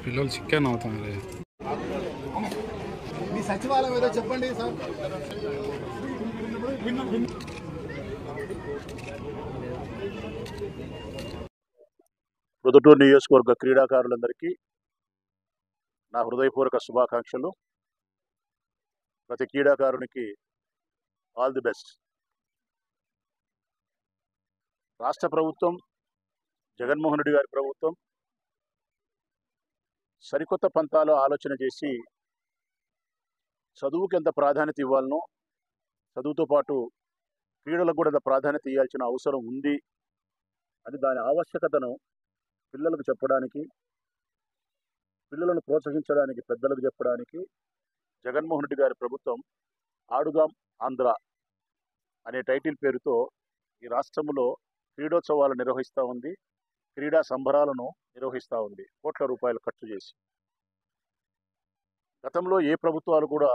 పిల్లలు చికెన్ అవుతారు. మీ సచివాలయం ఏదో చెప్పండి సార్. ప్రొద్దుటూరు నియోజకవర్గ క్రీడాకారులందరికీ నా హృదయపూర్వక శుభాకాంక్షలు. ప్రతి క్రీడాకారునికి ఆల్ ది బెస్ట్. రాష్ట్ర ప్రభుత్వం, జగన్మోహన్ రెడ్డి గారి ప్రభుత్వం సరికొత్త పంతాలో ఆలోచన చేసి చదువుకి ఎంత ప్రాధాన్యత ఇవ్వాలనో, చదువుతో పాటు క్రీడలకు కూడా ఎంత ప్రాధాన్యత ఇవ్వాల్సిన అవసరం ఉంది అని దాని ఆవశ్యకతను పిల్లలకు చెప్పడానికి, పిల్లలను ప్రోత్సహించడానికి పెద్దలకు చెప్పడానికి జగన్మోహన్ రెడ్డి గారి ప్రభుత్వం ఆడుదాం ఆంధ్ర అనే టైటిల్ పేరుతో ఈ రాష్ట్రంలో క్రీడోత్సవాలు నిర్వహిస్తూ ఉంది. క్రీడా సంబరాలను నిర్వహిస్తూ ఉంది కోట్ల రూపాయలు ఖర్చు చేసి. గతంలో ఏ ప్రభుత్వాలు కూడా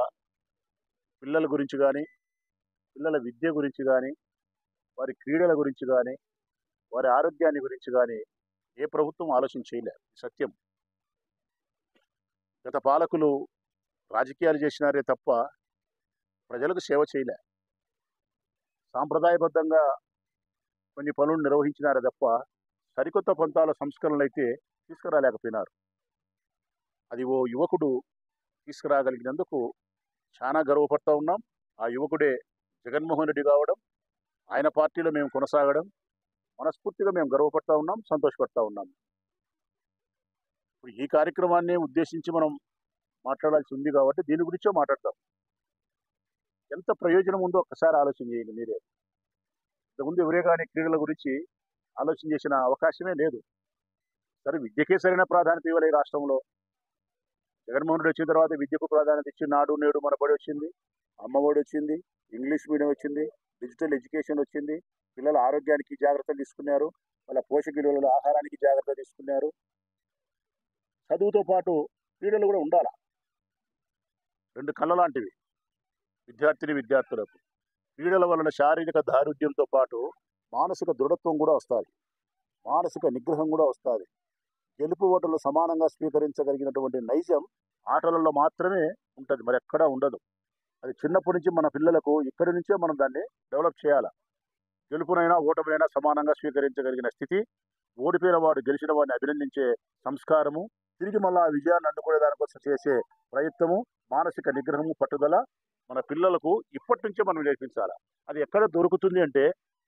పిల్లల గురించి కానీ, పిల్లల విద్య గురించి కానీ, వారి క్రీడల గురించి కానీ, వారి ఆరోగ్యాన్ని గురించి కానీ ఏ ప్రభుత్వం ఆలోచన చేయలేదు. సత్యం. గత పాలకులు రాజకీయాలు చేసినారే తప్ప ప్రజలకు సేవ చేయలే. సాంప్రదాయబద్ధంగా కొన్ని పనులు నిర్వహించినారే తప్ప సరికొత్త పంతాల సంస్కరణలు అయితే తీసుకురాలేకపోయినారు. అది ఓ యువకుడు తీసుకురాగలిగినందుకు చాలా గర్వపడుతూ ఉన్నాం. ఆ యువకుడే జగన్మోహన్ రెడ్డి కావడం, ఆయన పార్టీలో మేము కొనసాగడం మనస్ఫూర్తిగా మేము గర్వపడుతూ ఉన్నాం, సంతోషపడుతూ ఉన్నాం. ఇప్పుడు ఈ కార్యక్రమాన్ని ఉద్దేశించి మనం మాట్లాడాల్సి ఉంది కాబట్టి దీని గురించో మాట్లాడతాం. ఎంత ప్రయోజనం ఉందో ఒక్కసారి ఆలోచన చేయండి మీరే. ఇంతకుముందు ఎవరే కానీ క్రీడల గురించి ఆలోచన చేసిన అవకాశమే లేదు. సరే, విద్యకే సరైన ప్రాధాన్యత ఇవ్వలే రాష్ట్రంలో. జగన్మోహన్ రెడ్డి వచ్చిన తర్వాత విద్యకు ప్రాధాన్యత ఇచ్చి నాడు నేడు మన బడి వచ్చింది, అమ్మఒడి వచ్చింది, ఇంగ్లీష్ మీడియం వచ్చింది, డిజిటల్ ఎడ్యుకేషన్ వచ్చింది. పిల్లల ఆరోగ్యానికి జాగ్రత్తలు తీసుకున్నారు, వాళ్ళ పోషక విలువల ఆహారానికి జాగ్రత్త తీసుకున్నారు. చదువుతో పాటు క్రీడలు కూడా ఉండాలి. రెండు కళ్ళ లాంటివి విద్యార్థులకు. క్రీడల వలన శారీరక దారుఢ్యంతో పాటు మానసిక దృఢత్వం కూడా వస్తుంది, మానసిక నిగ్రహం కూడా వస్తుంది. గెలుపు ఓటర్లు సమానంగా స్వీకరించగలిగినటువంటి నైజం ఆటలలో మాత్రమే ఉంటుంది, మరి ఎక్కడా ఉండదు. అది చిన్నప్పటి నుంచి మన పిల్లలకు ఇక్కడి నుంచే మనం దాన్ని డెవలప్ చేయాలి. గెలుపునైనా ఓటమినైనా సమానంగా స్వీకరించగలిగిన స్థితి, ఓడిపోయిన వాడు గెలిచిన వాడిని అభినందించే సంస్కారము, తిరిగి మళ్ళీ ఆ విజయాన్ని అందుకునే దానికోసం చేసే ప్రయత్నము, మానసిక నిగ్రహము, పట్టుదల మన పిల్లలకు ఇప్పటి నుంచే మనం నేర్పించాలి. అది ఎక్కడ దొరుకుతుంది అంటే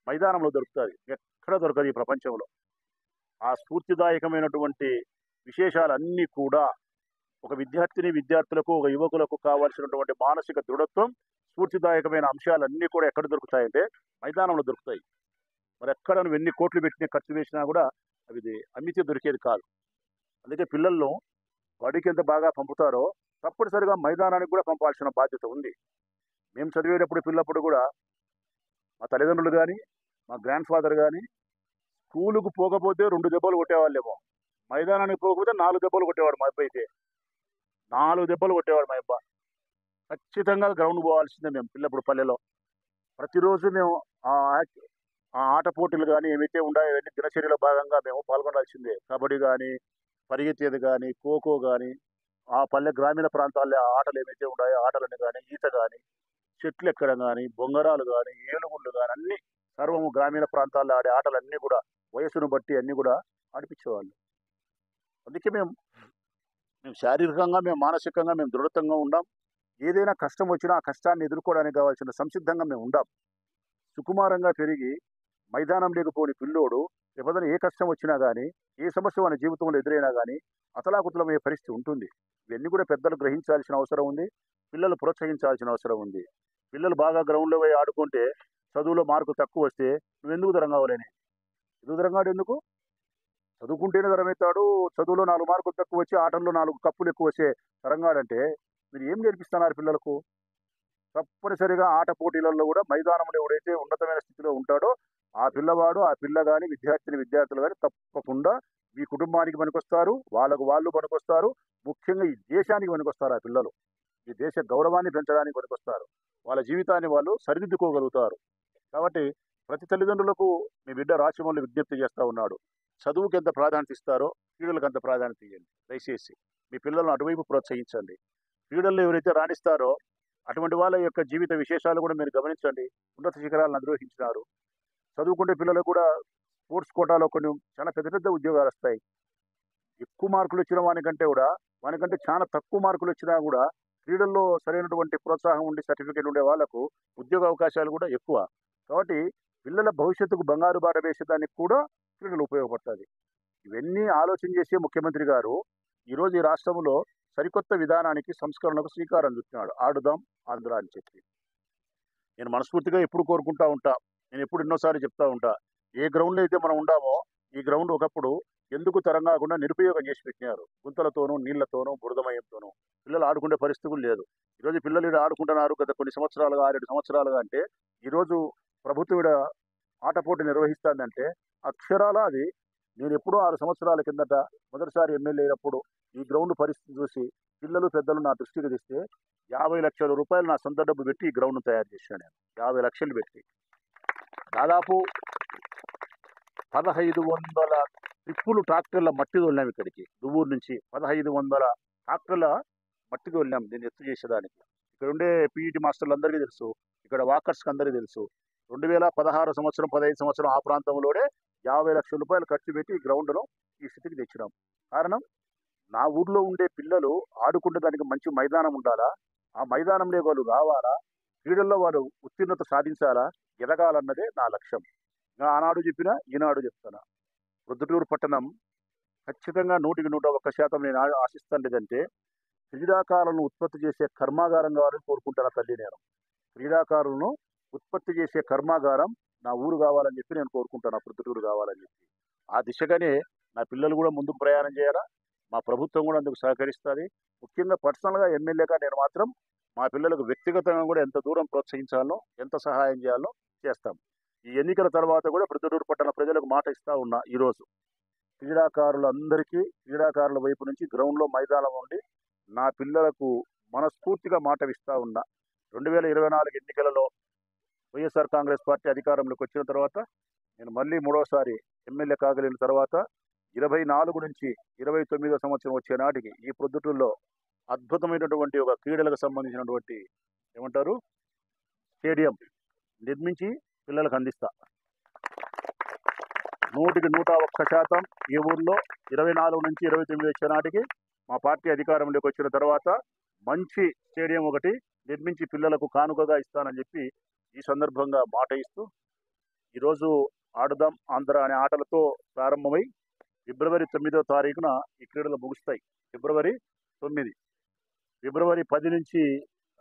మైదానంలో దొరుకుతుంది, ఎక్కడ దొరకదు ఈ ప్రపంచంలో. ఆ స్ఫూర్తిదాయకమైనటువంటి విశేషాలన్నీ కూడా ఒక విద్యార్థులకు, ఒక యువకులకు కావాల్సినటువంటి మానసిక దృఢత్వం, స్ఫూర్తిదాయకమైన అంశాలన్నీ కూడా ఎక్కడ దొరుకుతాయంటే మైదానంలో దొరుకుతాయి. మరి ఎక్కడ నువ్వు ఎన్ని కోట్లు పెట్టిన ఖర్చు వేసినా కూడా అవి అమ్మితే దొరికేది కాదు. అందుకే పిల్లలను బడికి ఎంత బాగా పంపుతారో తప్పనిసరిగా మైదానానికి కూడా పంపాల్సిన బాధ్యత ఉంది. మేము చదివేటప్పుడు పిల్లప్పుడు కూడా మా తల్లిదండ్రులు కానీ, మా గ్రాండ్ ఫాదర్ కానీ స్కూలుకు పోకపోతే 2 దెబ్బలు కొట్టేవాళ్ళేమో, మైదానానికి పోకపోతే 4 దెబ్బలు కొట్టేవాడు. మా అబ్బాయి అయితే 4 దెబ్బలు కొట్టేవాడు. మా అబ్బా ఖచ్చితంగా గ్రౌండ్ పోవాల్సిందే. మేము పిల్లప్పుడు పల్లెలో ప్రతిరోజు మేము ఆ ఆట పోటీలు కానీ ఏవైతే ఉన్నాయో అవన్నీ దినచర్యలో భాగంగా మేము పాల్గొనాల్సిందే. కబడ్డీ కానీ, పరిగెత్తేది కానీ, ఖోఖో కానీ, ఆ పల్లె గ్రామీణ ప్రాంతాల్లో ఆటలు ఏవైతే ఉన్నాయో ఆటలని కానీ, ఈత కానీ, చెట్లు ఎక్కడం కానీ, బొంగరాలు కానీ, ఏనుగుళ్ళు కానీ, అన్నీ సర్వము గ్రామీణ ప్రాంతాల్లో ఆడే ఆటలన్నీ కూడా వయసును బట్టి అన్నీ కూడా ఆడిపించేవాళ్ళు. అందుకే మేము శారీరకంగా, మేము మానసికంగా మేము దృఢంగా ఉండాం. ఏదైనా కష్టం వచ్చినా ఆ కష్టాన్ని ఎదుర్కోవడానికి కావాల్సిన సంసిద్ధంగా మేము ఉండాం. సుకుమారంగా పెరిగి మైదానం లేకపోని పిల్లోడు రేపొద్దున ఏ కష్టం వచ్చినా కానీ, ఏ సమస్య మన జీవితంలో ఎదురైనా కానీ అతలాకుతలమయ్యే పరిస్థితి ఉంటుంది. ఇవన్నీ కూడా పెద్దలు గ్రహించాల్సిన అవసరం ఉంది, పిల్లలు ప్రోత్సహించాల్సిన అవసరం ఉంది. పిల్లలు బాగా గ్రౌండ్లో పోయి ఆడుకుంటే చదువులో మార్కు తక్కువ వస్తే నువ్వెందుకు దూరం కావాలని? ఎందుకు దూరం కాడు? ఎందుకు? చదువుకుంటేనే దూరమవుతాడు. చదువులో 4 మార్కులు తక్కువ వచ్చి ఆటల్లో 4 కప్పులు ఎక్కువ వచ్చే తరంగాడంటే మీరు ఏం నేర్పిస్తున్నారు పిల్లలకు? తప్పనిసరిగా ఆట పోటీలలో కూడా మైదానంలో ఎవడైతే ఉన్నతమైన స్థితిలో ఉంటాడో ఆ పిల్లవాడు, ఆ పిల్ల గాని, విద్యార్థులు గాని తప్పకుండా మీ కుటుంబానికి పనికొస్తారు. వాళ్ళు పనికొస్తారు. ముఖ్యంగా ఈ దేశానికి పనికొస్తారు ఆ పిల్లలు. ఈ దేశ గౌరవాన్ని పెంచడానికి పనికొస్తారు. వాళ్ళ జీవితాన్ని వాళ్ళు సరిదిద్దుకోగలుగుతారు. కాబట్టి ప్రతి తల్లిదండ్రులకు మీ బిడ్డ రాచమౌళి విజ్ఞప్తి చేస్తా ఉన్నాడు. చదువుకి ఎంత ప్రాధాన్యత ఇస్తారో క్రీడలకు అంత ప్రాధాన్యత ఇవ్వండి. దయచేసి మీ పిల్లలను అటువైపు ప్రోత్సహించండి. క్రీడల్లో ఎవరైతే రాణిస్తారో అటువంటి వాళ్ళ యొక్క జీవిత విశేషాలు కూడా మీరు గమనించండి. ఉన్నత శిఖరాలను అధిరోహించినారు. చదువుకుంటే పిల్లలకు కూడా స్పోర్ట్స్ కోటాలో కొన్ని చాలా పెద్ద పెద్ద ఉద్యోగాలు వస్తాయి. ఎక్కువ మార్కులు వచ్చిన వానికంటే చాలా తక్కువ మార్కులు వచ్చినా కూడా క్రీడల్లో సరైనటువంటి ప్రోత్సాహం ఉండి సర్టిఫికేట్ ఉండే వాళ్ళకు ఉద్యోగ అవకాశాలు కూడా ఎక్కువ. కాబట్టి పిల్లల భవిష్యత్తుకు బంగారు బాట వేసేదానికి కూడా క్రీడలు ఉపయోగపడుతుంది. ఇవన్నీ ఆలోచన చేసే ముఖ్యమంత్రి గారు ఈరోజు ఈ రాష్ట్రంలో సరికొత్త విధానానికి, సంస్కరణకు శ్రీకారం చుట్టినాడు. ఆడుదాం ఆంధ్ర అని చెప్పి నేను మనస్ఫూర్తిగా ఎప్పుడు కోరుకుంటా ఉంటా. నేను ఎప్పుడు ఎన్నోసార్లు చెప్తా ఉంటా. ఏ గ్రౌండ్లో అయితే మనం ఉండామో ఈ గ్రౌండ్ ఒకప్పుడు ఎందుకు తరంగాకుండా నిరుపయోగం చేసి పెట్టినారు. గుంతలతోనూ, నీళ్లతోనూ, బురదమయంతోనూ పిల్లలు ఆడుకునే పరిస్థితులు లేదు. ఈరోజు పిల్లలు ఈడ ఆడుకుంటున్నారు గత కొన్ని సంవత్సరాలుగా, 6-7 సంవత్సరాలుగా. అంటే ఈరోజు ప్రభుత్వం ఈడ ఆట పోటీ నిర్వహిస్తుందంటే అక్షరాల అది నేను ఎప్పుడో 6 సంవత్సరాల కిందట మొదటిసారి ఎమ్మెల్యే అయినప్పుడు ఈ గ్రౌండ్ పరిస్థితి చూసి పిల్లలు పెద్దలు నా దృష్టికి తెస్తే 50 లక్షల రూపాయలు నా సొంత డబ్బు పెట్టి ఈ గ్రౌండ్ తయారు చేశాను. నేను 50 లక్షలు పెట్టి దాదాపు 1500 ట్రిప్పులు ట్రాక్టర్ల మట్టి తోలినాం. ఇక్కడికి దువ్వూరు నుంచి 1500 ట్రాక్టర్ల మట్టి తోలినాం దీన్ని ఎత్తు చేసేదానికి. ఇక్కడ ఉండే పీఈటీ మాస్టర్లు అందరికీ తెలుసు, ఇక్కడ వాకర్స్కి అందరికీ తెలుసు. 2016 సంవత్సరం 15 సంవత్సరం ఆ ప్రాంతంలోనే 50 లక్షల రూపాయలు ఖర్చు పెట్టి ఈ గ్రౌండ్ను ఈ స్థితికి తెచ్చినాం. కారణం నా ఊర్లో ఉండే పిల్లలు ఆడుకుంటే దానికి మంచి మైదానం ఉండాలా, ఆ మైదానంలో వాళ్ళు రావాలా, క్రీడల్లో వారు ఉత్తీర్ణత సాధించాలా, ఎదగాలన్నదే నా లక్ష్యం. ఆనాడు చెప్పినా ఈనాడు చెప్తాను. ప్రొద్దుటూరు పట్టణం ఖచ్చితంగా 100% నేను ఆశిస్తాను. క్రీడాకారులను ఉత్పత్తి చేసే కర్మాగారం కావాలని కోరుకుంటాను తల్లి. నేను క్రీడాకారులను ఉత్పత్తి చేసే కర్మాగారం నా ఊరు కావాలని చెప్పి నేను కోరుకుంటాను. ప్రొద్దుటూరు కావాలని చెప్పి ఆ దిశగానే నా పిల్లలు కూడా ముందుకు ప్రయాణం చేయాలా. మా ప్రభుత్వం కూడా అందుకు సహకరిస్తుంది. ముఖ్యంగా పర్సనల్గా ఎమ్మెల్యేగా నేను మాత్రం మా పిల్లలకు వ్యక్తిగతంగా కూడా ఎంత దూరం ప్రోత్సహించాలో, ఎంత సహాయం చేయాలో చేస్తాం. ఈ ఎన్నికల తర్వాత కూడా ప్రొద్దుటూరు పట్టణ ప్రజలకు మాట ఇస్తా ఉన్నా. ఈరోజు క్రీడాకారుల వైపు నుంచి గ్రౌండ్లో మైదానం ఉండి నా పిల్లలకు మనస్ఫూర్తిగా మాట ఇస్తా ఉన్నా. 2024 ఎన్నికలలో వైఎస్ఆర్ కాంగ్రెస్ పార్టీ అధికారంలోకి వచ్చిన తర్వాత నేను మళ్ళీ 3వసారి ఎమ్మెల్యే కాగలిగిన తర్వాత 24 నుంచి 29వ సంవత్సరం వచ్చే నాటికి ఈ ప్రొద్దుటూరులో అద్భుతమైనటువంటి ఒక క్రీడలకు సంబంధించినటువంటి ఏమంటారు స్టేడియం నిర్మించి పిల్లలకు అందిస్తా. 100% ఈ ఊర్లో 24 నుంచి 29 వచ్చే నాటికి మా పార్టీ అధికారంలోకి వచ్చిన తర్వాత మంచి స్టేడియం ఒకటి నిర్మించి పిల్లలకు కానుకగా ఇస్తానని చెప్పి ఈ సందర్భంగా మాట ఇస్తూ ఈరోజు ఆడుదాం ఆంధ్ర అనే ఆటలతో ప్రారంభమై ఫిబ్రవరి 9వ తారీఖున ఈ క్రీడలు ముగుస్తాయి. ఫిబ్రవరి 9. ఫిబ్రవరి 10 నుంచి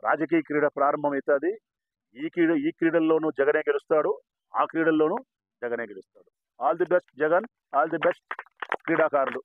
రాజకీయ క్రీడ ప్రారంభమవుతుంది. ఈ క్రీడల్లోనూ జగనే గెలుస్తాడు, ఆ క్రీడల్లోనూ జగనే గెలుస్తాడు. All the best Jagan, all the best క్రీడాకారులు.